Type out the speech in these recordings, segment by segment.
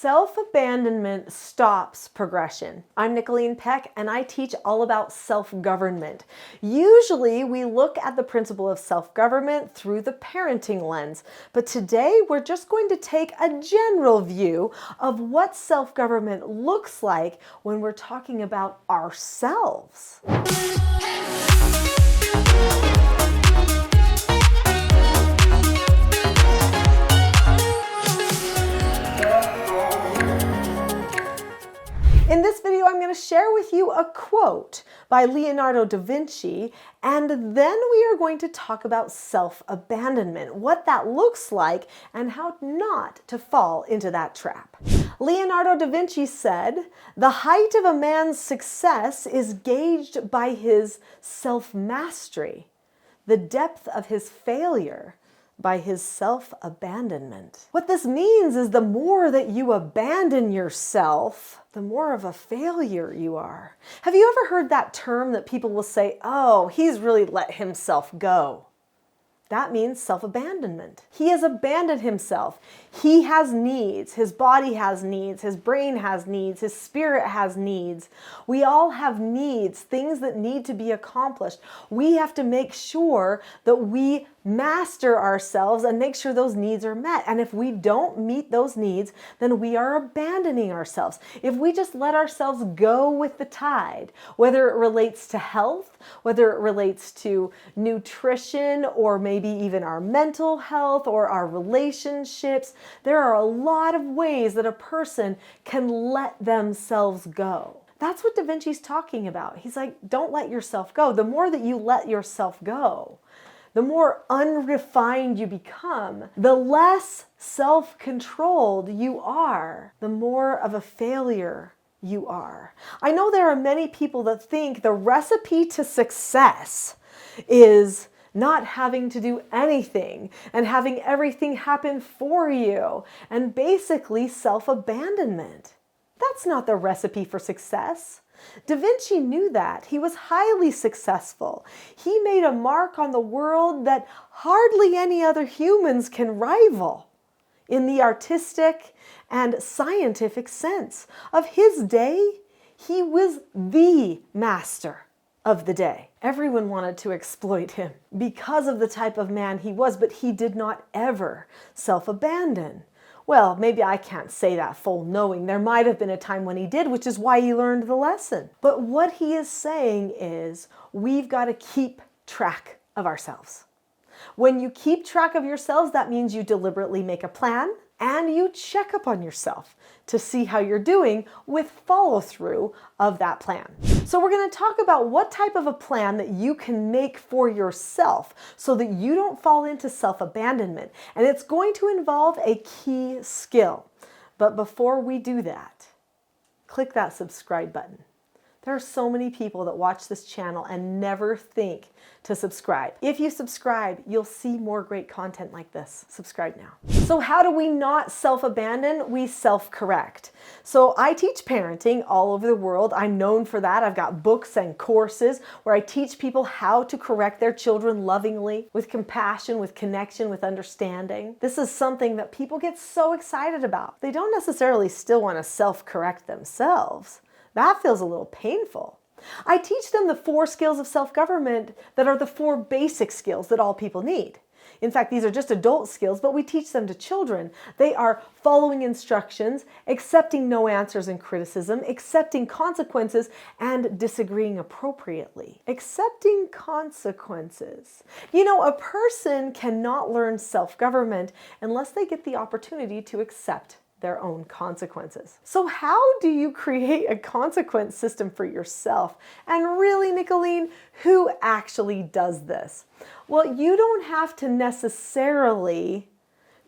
Self-abandonment stops progression. I'm Nicholeen Peck, and I teach all about self-government. Usually, we look at the principle of self-government through the parenting lens, but today we're just going to take a general view of what self-government looks like when we're talking about ourselves. In this video, I'm going to share with you a quote by Leonardo da Vinci, and then we are going to talk about self-abandonment, what that looks like, and how not to fall into that trap. Leonardo da Vinci said, "The height of a man's success is gauged by his self-mastery, the depth of his failure by his self-abandonment." What this means is the more that you abandon yourself, the more of a failure you are. Have you ever heard that term that people will say, "Oh, he's really let himself go"? That means self-abandonment. He has abandoned himself. He has needs. His body has needs. His brain has needs. His spirit has needs. We all have needs, things that need to be accomplished. We have to make sure that we master ourselves and make sure those needs are met. And if we don't meet those needs, then we are abandoning ourselves. If we just let ourselves go with the tide, whether it relates to health, whether it relates to nutrition, or maybe even our mental health or our relationships, there are a lot of ways that a person can let themselves go. That's what Da Vinci's talking about. He's like, don't let yourself go. The more that you let yourself go, the more unrefined you become, the less self-controlled you are, the more of a failure you are. I know there are many people that think the recipe to success is not having to do anything and having everything happen for you, and basically self-abandonment. That's not the recipe for success. Da Vinci knew that. He was highly successful. He made a mark on the world that hardly any other humans can rival in the artistic and scientific sense. Of his day, he was the master of the day. Everyone wanted to exploit him because of the type of man he was, but he did not ever self-abandon. Well, maybe I can't say that full knowing. There might have been a time when he did, which is why he learned the lesson. But what he is saying is we've got to keep track of ourselves. When you keep track of yourselves, that means you deliberately make a plan and you check up on yourself to see how you're doing with follow-through of that plan. So we're going to talk about what type of a plan that you can make for yourself so that you don't fall into self-abandonment. And it's going to involve a key skill. But before we do that, click that subscribe button. There are so many people that watch this channel and never think to subscribe. If you subscribe, you'll see more great content like this. Subscribe now. So how do we not self-abandon? We self-correct. So I teach parenting all over the world. I'm known for that. I've got books and courses where I teach people how to correct their children lovingly, with compassion, with connection, with understanding. This is something that people get so excited about. They don't necessarily still want to self-correct themselves. That feels a little painful. I teach them the 4 skills of self-government that are the 4 basic skills that all people need. In fact, these are just adult skills, but we teach them to children. They are following instructions, accepting no answers and criticism, accepting consequences, and disagreeing appropriately. Accepting consequences. You know, a person cannot learn self-government unless they get the opportunity to accept their own consequences. So how do you create a consequence system for yourself? And really, Nicholeen, who actually does this? Well, you don't have to necessarily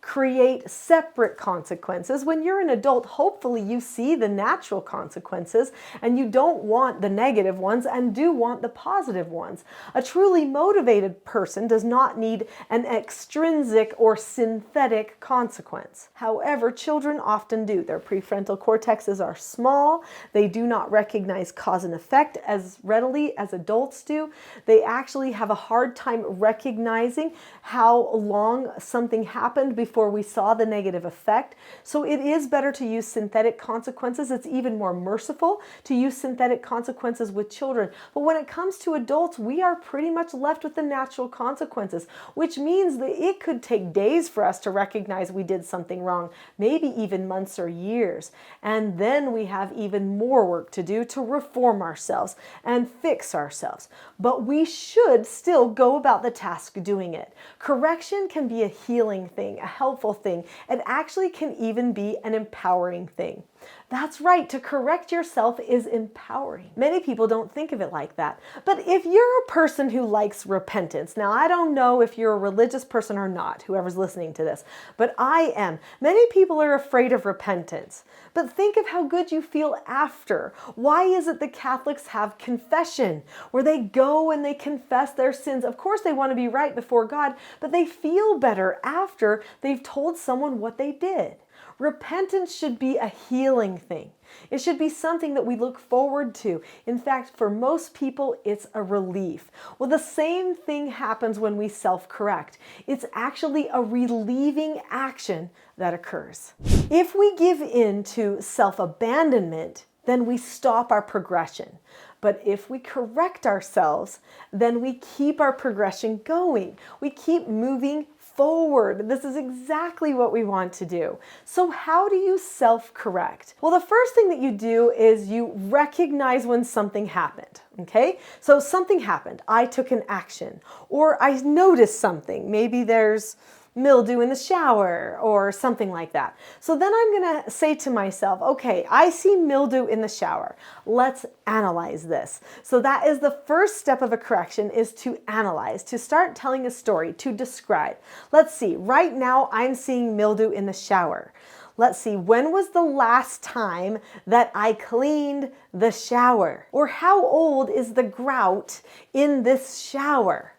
create separate consequences. When you're an adult, hopefully you see the natural consequences and you don't want the negative ones and do want the positive ones. A truly motivated person does not need an extrinsic or synthetic consequence. However, children often do. Their prefrontal cortexes are small. They do not recognize cause and effect as readily as adults do. They actually have a hard time recognizing how long something happened before before we saw the negative effect. So it is better to use synthetic consequences. It's even more merciful to use synthetic consequences with children. But when it comes to adults, we are pretty much left with the natural consequences, which means that it could take days for us to recognize we did something wrong, maybe even months or years. And then we have even more work to do to reform ourselves and fix ourselves. But we should still go about the task doing it. Correction can be a healing thing, a helpful thing. It actually can even be an empowering thing. That's right, to correct yourself is empowering. Many people don't think of it like that. But if you're a person who likes repentance, now I don't know if you're a religious person or not, whoever's listening to this, but I am. Many people are afraid of repentance. But think of how good you feel after. Why is it that Catholics have confession, where they go and they confess their sins? Of course they want to be right before God, but they feel better after they've told someone what they did. Repentance should be a healing thing. It should be something that we look forward to. In fact, for most people, it's a relief. Well, the same thing happens when we self-correct. It's actually a relieving action that occurs. If we give in to self-abandonment, then we stop our progression. But if we correct ourselves, then we keep our progression going. We keep moving forward. This is exactly what we want to do. So how do you self-correct? Well, the first thing that you do is you recognize when something happened, okay? So something happened. I took an action, or I noticed something. Maybe there's mildew in the shower or something like that. So then I'm going to say to myself, okay, I see mildew in the shower. Let's analyze this. So that is the first step of a correction, is to analyze, to start telling a story, to describe. Let's see, right now I'm seeing mildew in the shower. Let's see, when was the last time that I cleaned the shower? Or how old is the grout in this shower?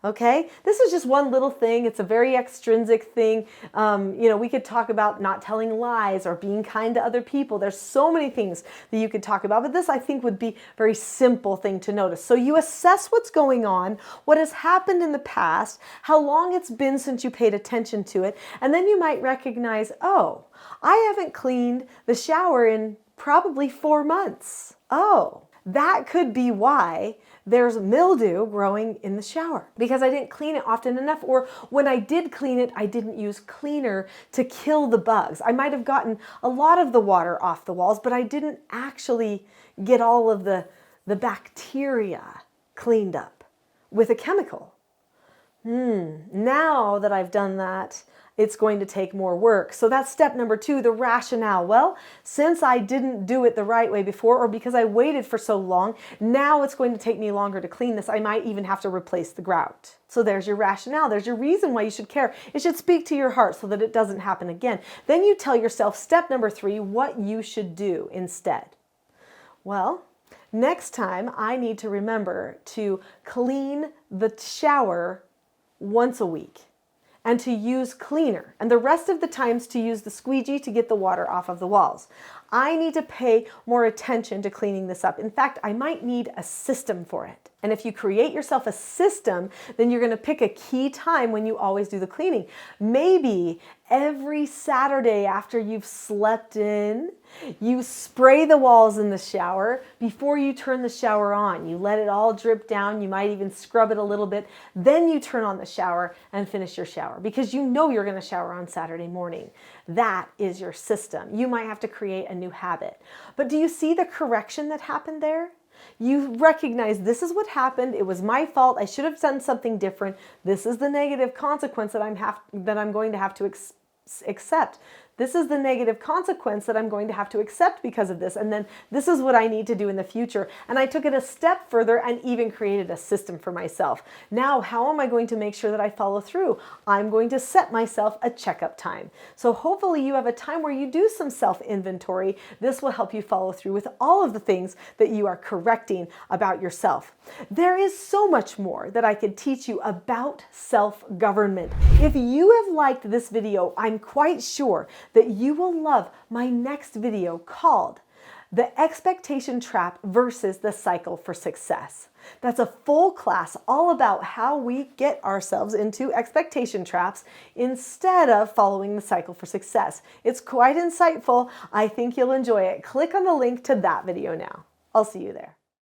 Okay, this is just one little thing. It's a very extrinsic thing. We could talk about not telling lies or being kind to other people. There's so many things that you could talk about, but this I think would be a very simple thing to notice. So you assess what's going on, what has happened in the past, how long it's been since you paid attention to it, and then you might recognize, oh, I haven't cleaned the shower in probably 4 months. Oh, that could be why there's mildew growing in the shower, because I didn't clean it often enough, or when I did clean it, I didn't use cleaner to kill the bugs. I might have gotten a lot of the water off the walls, but I didn't actually get all of the bacteria cleaned up with a chemical. Now that I've done that, it's going to take more work. So that's step number 2, the rationale. Well, since I didn't do it the right way before, or because I waited for so long, now it's going to take me longer to clean this. I might even have to replace the grout. So there's your rationale. There's your reason why you should care. It should speak to your heart so that it doesn't happen again. Then you tell yourself, step number 3, what you should do instead. Well, next time I need to remember to clean the shower once a week, and to use cleaner, and the rest of the times to use the squeegee to get the water off of the walls. I need to pay more attention to cleaning this up. In fact, I might need a system for it. And if you create yourself a system, then you're going to pick a key time when you always do the cleaning. Maybe every Saturday after you've slept in, you spray the walls in the shower before you turn the shower on. You let it all drip down. You might even scrub it a little bit. Then you turn on the shower and finish your shower, because you know you're going to shower on Saturday morning. That is your system. You might have to create a new habit. But do you see the correction that happened there? You recognize, this is what happened. It was my fault. I should have done something different. This is the negative consequence that I'm going to have to accept. This is the negative consequence that I'm going to have to accept because of this. And then this is what I need to do in the future. And I took it a step further and even created a system for myself. Now, how am I going to make sure that I follow through? I'm going to set myself a checkup time. So hopefully you have a time where you do some self-inventory. This will help you follow through with all of the things that you are correcting about yourself. There is so much more that I could teach you about self-government. If you have liked this video, I'm quite sure that you will love my next video called The expectation trap versus the cycle for success. That's a full class all about how we get ourselves into expectation traps instead of following the cycle for success. It's quite insightful. I think you'll enjoy it. Click on the link to that video now. I'll see you there.